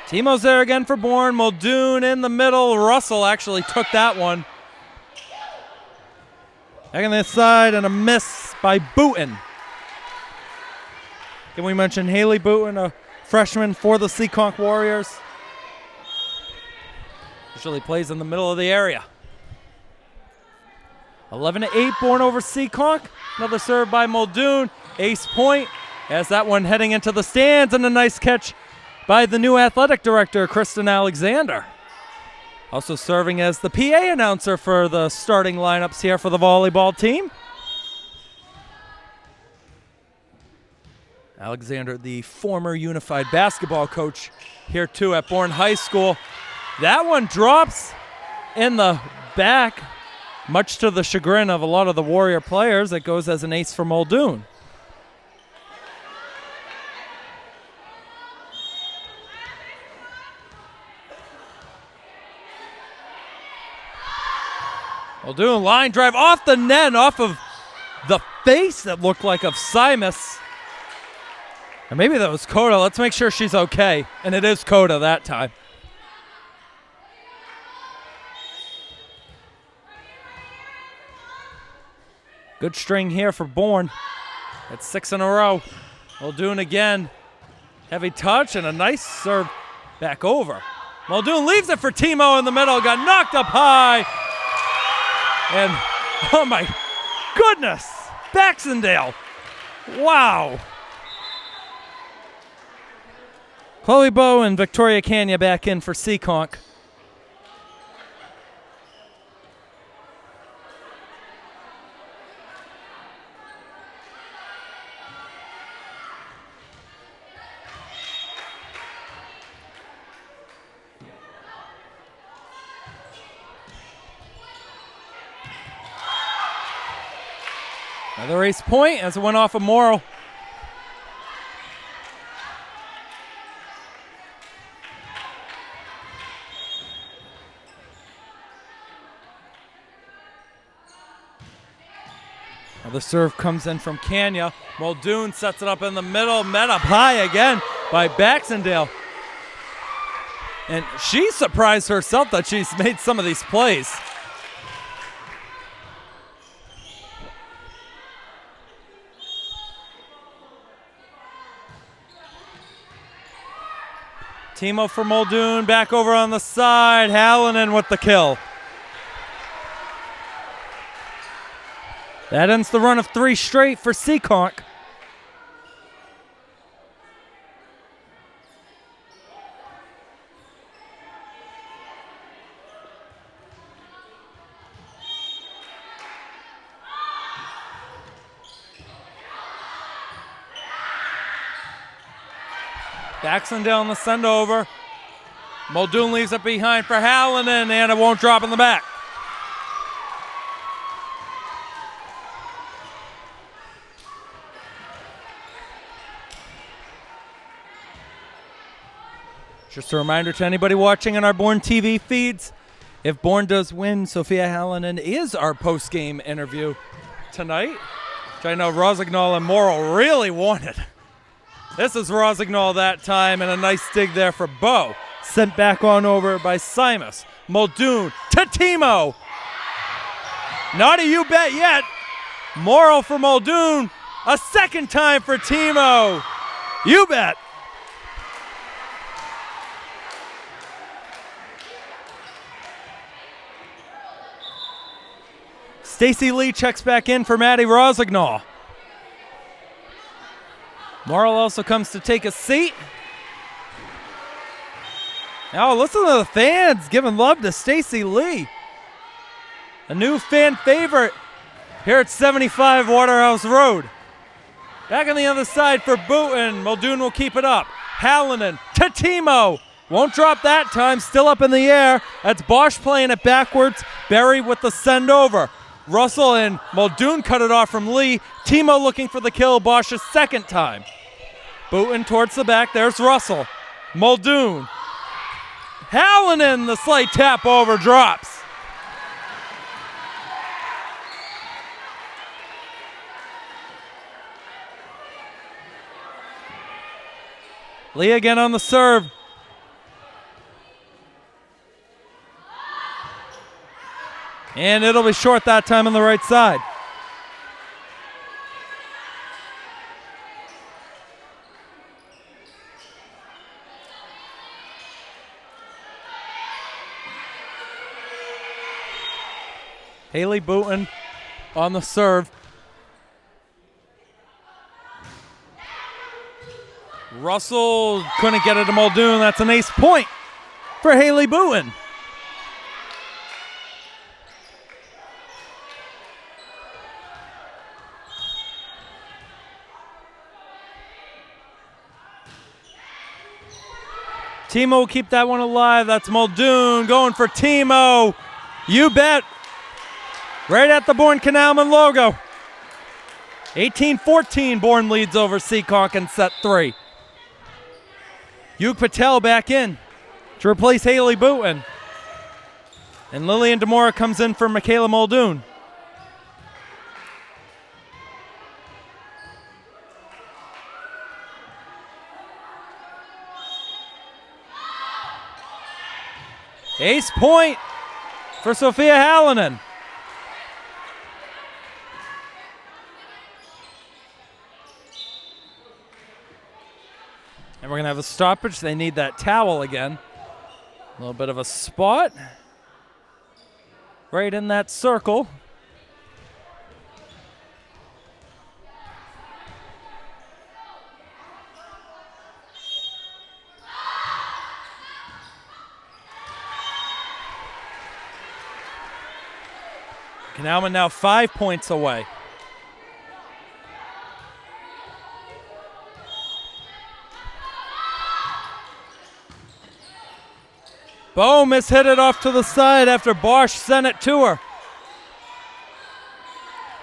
Timo's there again for Bourne. Muldoon in the middle. Russell actually took that one. Back on this side, and a miss by Booten. Can we mention Haley Booten, a freshman for the Seekonk Warriors? Usually plays in the middle of the area. 11-8, Bourne over Seekonk. Another serve by Muldoon. Ace point as that one heading into the stands, and a nice catch by the new athletic director, Kristen Alexander. Also serving as the PA announcer for the starting lineups here for the volleyball team. Alexander, the former unified basketball coach here too at Bourne High School. That one drops in the back. Much to the chagrin of a lot of the Warrior players, it goes as an ace for Muldoon. Muldoon line drive off the net, off of the face that looked like of Simus. Or maybe that was Coda. Let's make sure she's okay. And it is Coda that time. Good string here for Bourne. That's 6 in a row. Muldoon again. Heavy touch and a nice serve back over. Muldoon leaves it for Timo in the middle. Got knocked up high. And, oh my goodness, Baxendale. Wow. Chloe Bowe and Victoria Kanya back in for Seekonk. Another ace point as it went off of Morrill. Now the serve comes in from Kanya. Muldoon sets it up in the middle, met up high again by Baxendale. And she surprised herself that she's made some of these plays. Timo for Muldoon, back over on the side. Hallinan with the kill. That ends the run of 3 straight for Seekonk. Baxendale on the send over. Muldoon leaves it behind for Hallinan, and it won't drop in the back. Just a reminder to anybody watching on our Bourne TV feeds, if Bourne does win, Sophia Hallinan is our post-game interview tonight, which I know Rosignol and Morrill really wanted. This is Rosignol that time, and a nice dig there for Bowe. Sent back on over by Simus. Muldoon to Timo. Not a you bet yet. Morrill for Muldoon. A second time for Timo. You bet. Stacy Lee checks back in for Maddie Rosignol. Morrill also comes to take a seat. Now listen to the fans giving love to Stacy Lee. A new fan favorite here at 75 Waterhouse Road. Back on the other side for Booten. Muldoon will keep it up. Hallinan to Timo. Won't drop that time. Still up in the air. That's Bosch playing it backwards. Berry with the send over. Russell and Muldoon cut it off from Lee. Timo looking for the kill. Bosch's second time. Booten towards the back. There's Russell. Muldoon. Hallinan, the slight tap over, drops. Lee again on the serve. And it'll be short that time on the right side. Haley Booten on the serve. Russell couldn't get it to Muldoon. That's an ace point for Haley Booten. Timo will keep that one alive. That's Muldoon going for Timo. You bet. Right at the Bourne Canalmen logo. 18-14, Bourne leads over Seekonk in set 3. Yug Patel back in to replace Haley Booten. And Lillian DeMora comes in for Michaela Muldoon. Ace point for Sophia Hallinan. And we're going to have a stoppage. They need that towel again. A little bit of a spot. Right in that circle. Canalmen now 5 points away. Bo mishit it off to the side after Bosch sent it to her.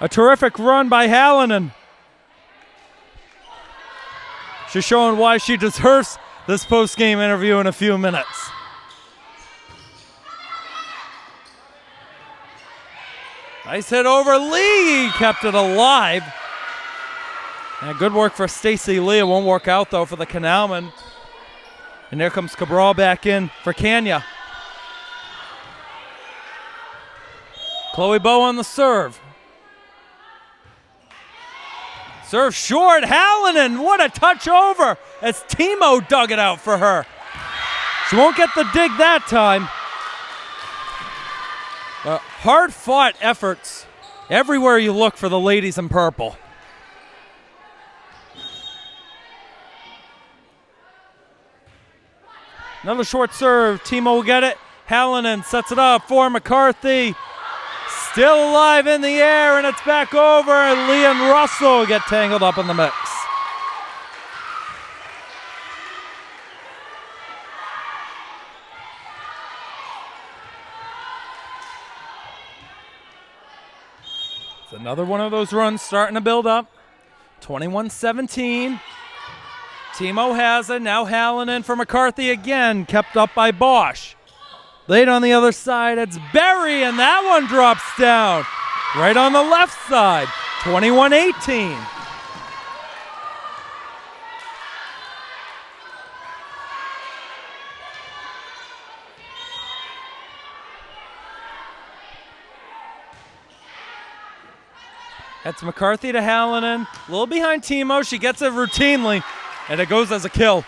A terrific run by Hallinan. She's showing why she deserves this post-game interview in a few minutes. Nice hit over Lee, kept it alive. And good work for Stacy Lee. It won't work out though for the Canalmen. And there comes Cabral back in for Kenya. Chloe Bow on the serve. Serve short, Hallinan, what a touch over as Timo dug it out for her. She won't get the dig that time. Hard-fought efforts everywhere you look for the ladies in purple. Another short serve. Timo will get it. Hallinan sets it up for McCarthy. Still alive in the air, and it's back over. And Lee and Russell get tangled up in the mix. It's another one of those runs starting to build up. 21-17. Timo has it. Now Hallinan for McCarthy again. Kept up by Bosch. Late on the other side, it's Berry, and that one drops down. Right on the left side. 21-18. That's McCarthy to Hallinan. A little behind Timo. She gets it routinely, and it goes as a kill.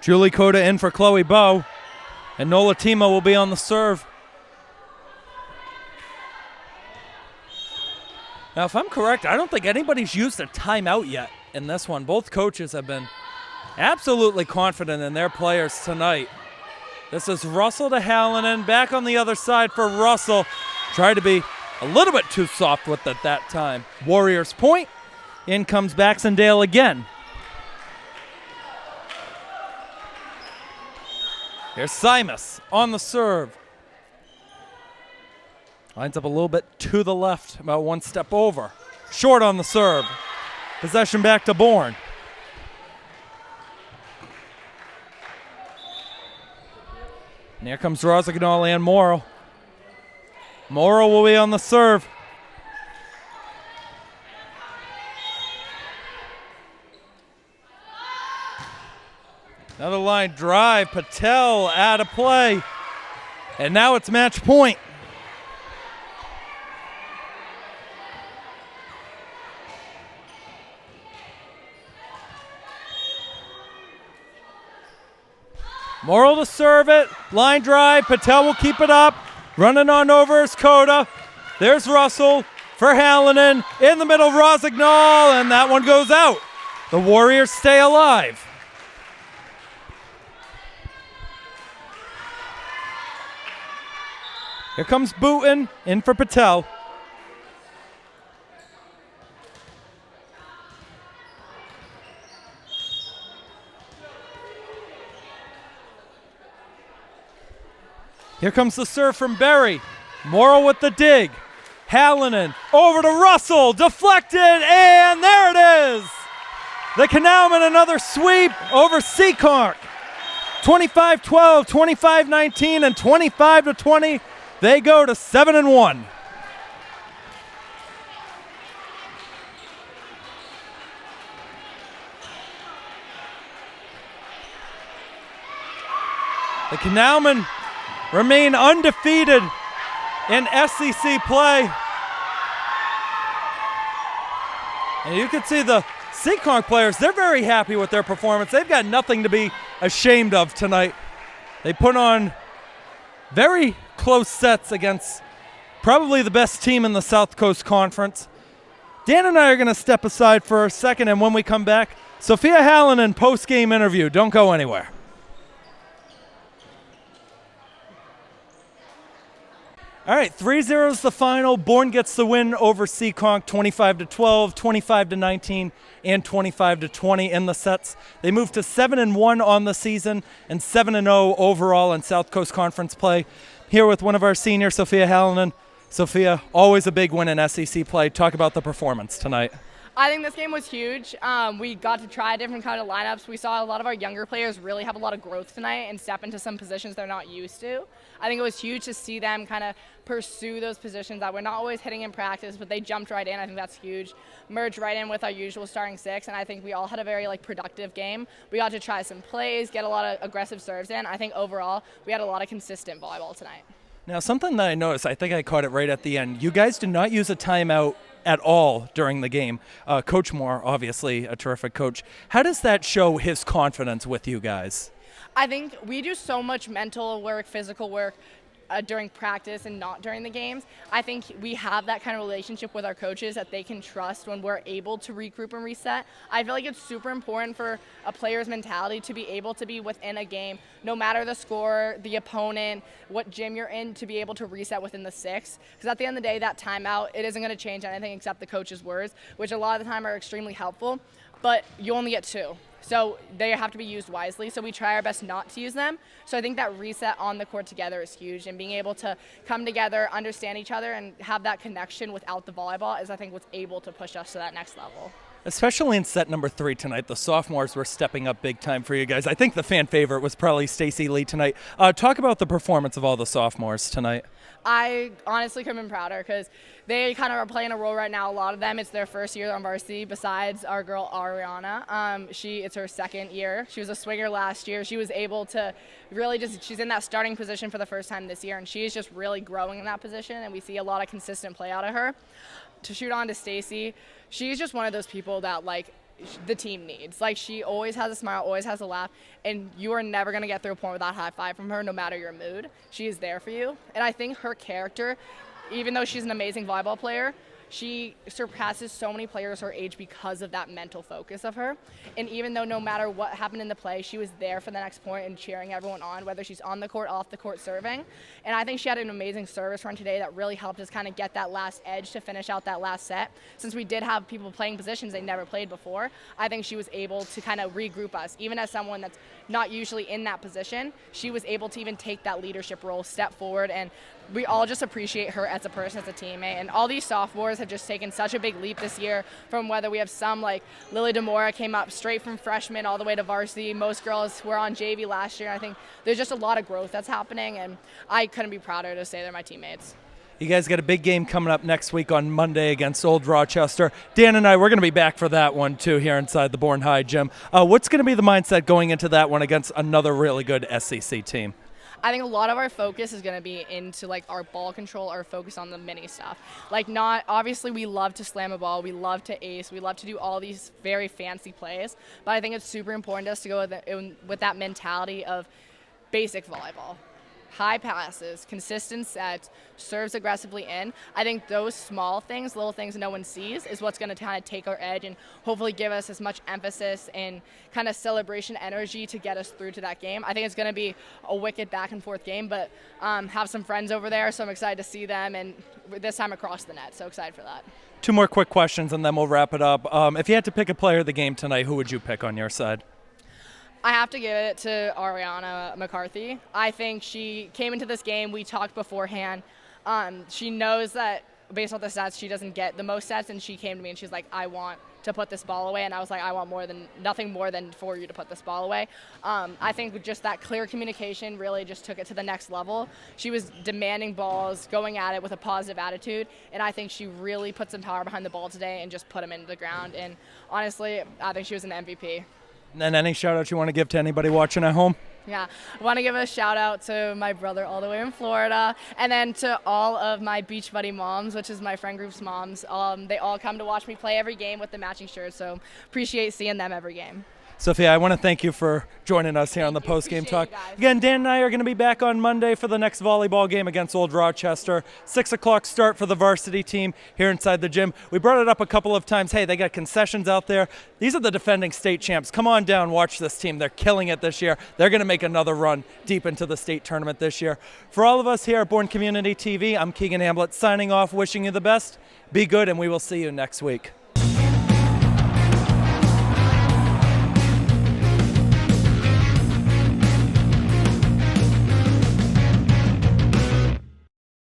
Julie Cota in for Chloe Bow, and Nola Timo will be on the serve. Now, if I'm correct, I don't think anybody's used a timeout yet in this one. Both coaches have been absolutely confident in their players tonight. This is Russell to Hallinan. Back on the other side for Russell. Tried to be a little bit too soft with it that time. Warriors point. In comes Baxendale again. Here's Simus on the serve. Lines up a little bit to the left, about one step over. Short on the serve. Possession back to Bourne. And here comes Rosignol and Morrow. Morrow will be on the serve. Another line drive. Patel out of play. And now it's match point. Morrow to serve it. Line drive. Patel will keep it up. Running on over is Coda. There's Russell for Hallinan. In the middle, Rosignol. And that one goes out. The Warriors stay alive. Here comes Booten in for Patel. Here comes the serve from Berry. Morrow with the dig. Hallinan over to Russell. Deflected, and there it is. The Canalmen another sweep over Seekonk. 25-12, 25-19, and 25-20. They go to 7-1. The Canalmen remain undefeated in SEC play. And you can see the Seekonk players, they're very happy with their performance. They've got nothing to be ashamed of tonight. They put on very close sets against probably the best team in the South Coast Conference. Dan and I are going to step aside for a second, and when we come back, Sophia Hallinan post-game interview. Don't go anywhere. All right, 3-0 is the final. Bourne gets the win over Seekonk, 25-12, 25-19, and 25-20 in the sets. They move to 7-1 on the season and 7-0 overall in South Coast Conference play. Here with one of our seniors, Sophia Hallinan. Sophia, always a big win in SEC play. Talk about the performance tonight. I think this game was huge. We got to try different kind of lineups. We saw a lot of our younger players really have a lot of growth tonight and step into some positions they're not used to. I think it was huge to see them kind of pursue those positions that we're not always hitting in practice, but they jumped right in. I think that's huge. Merged right in with our usual starting six, and I think we all had a very productive game. We got to try some plays, get a lot of aggressive serves in. I think overall we had a lot of consistent volleyball tonight. Now, something that I noticed, I think I caught it right at the end. You guys did not use a timeout at all during the game. Coach Moore, obviously a terrific coach. How does that show his confidence with you guys? I think we do so much mental work, physical work during practice and not during the games. I think we have that kind of relationship with our coaches that they can trust when we're able to regroup and reset. I feel like it's super important for a player's mentality to be able to be within a game, no matter the score, the opponent, what gym you're in, to be able to reset within the six. Because at the end of the day, that timeout, it isn't going to change anything except the coach's words, which a lot of the time are extremely helpful, but you only get two. So they have to be used wisely, so we try our best not to use them. So I think that reset on the court together is huge, and being able to come together, understand each other, and have that connection without the volleyball is, I think, what's able to push us to that next level. Especially in set number 3 tonight, the sophomores were stepping up big time for you guys. I think the fan favorite was probably Stacy Lee tonight. Talk about the performance of all the sophomores tonight. I honestly couldn't have been prouder because they kind of are playing a role right now. A lot of them, it's their first year on varsity besides our girl Ariana. It's her second year. She was a swinger last year. She was able to really she's in that starting position for the first time this year, and she's just really growing in that position, and we see a lot of consistent play out of her. To shoot on to Stacy, she's just one of those people that the team needs. She always has a smile, always has a laugh, and you are never going to get through a point without a high five from her, no matter your mood. She is there for you. And I think her character, even though she's an amazing volleyball player, she surpasses so many players her age because of that mental focus of her. And even though no matter what happened in the play, she was there for the next point and cheering everyone on, whether she's on the court, off the court, serving. And I think she had an amazing service run today that really helped us kind of get that last edge to finish out that last set. Since we did have people playing positions they never played before, I think she was able to kind of regroup us. Even as someone that's not usually in that position, she was able to even take that leadership role, step forward, and we all just appreciate her as a person, as a teammate. And all these sophomores have just taken such a big leap this year, from whether we have some like Lily DeMora came up straight from freshman all the way to varsity. Most girls were on JV last year. I think there's just a lot of growth that's happening, and I couldn't be prouder to say they're my teammates. You guys got a big game coming up next week on Monday against Old Rochester. Dan and I, we're going to be back for that one too here inside the Bourne High gym. What's going to be the mindset going into that one against another really good SEC team? I think a lot of our focus is going to be into our ball control, our focus on the mini stuff. Obviously we love to slam a ball, we love to ace, we love to do all these very fancy plays, but I think it's super important to us to go with that mentality of basic volleyball. High passes, consistent sets, serves aggressively in. I think those small things, little things no one sees, is what's going to kind of take our edge and hopefully give us as much emphasis and kind of celebration energy to get us through to that game. I think it's going to be a wicked back and forth game, but have some friends over there, so I'm excited to see them, and this time across the net, so excited for that. 2 more quick questions and then we'll wrap it up. If you had to pick a player of the game tonight, who would you pick on your side? I have to give it to Ariana McCarthy. I think she came into this game, we talked beforehand. She knows that based on the stats, she doesn't get the most sets, and she came to me and she's like, I want to put this ball away. And I was like, I want nothing more than for you to put this ball away. I think just that clear communication really just took it to the next level. She was demanding balls, going at it with a positive attitude, and I think she really put some power behind the ball today and just put them into the ground. And honestly, I think she was an MVP. And then any shout-outs you want to give to anybody watching at home? Yeah, I want to give a shout out to my brother all the way in Florida, and then to all of my Beach Buddy moms, which is my friend group's moms. They all come to watch me play every game with the matching shirts, so appreciate seeing them every game. Sophia, I want to thank you for joining us here on the post-game talk. Appreciate you guys. Again, Dan and I are going to be back on Monday for the next volleyball game against Old Rochester. 6 o'clock start for the varsity team here inside the gym. We brought it up a couple of times. Hey, they got concessions out there. These are the defending state champs. Come on down, watch this team. They're killing it this year. They're going to make another run deep into the state tournament this year. For all of us here at Bourne Community TV, I'm Keegan Hamblett signing off, wishing you the best. Be good, and we will see you next week.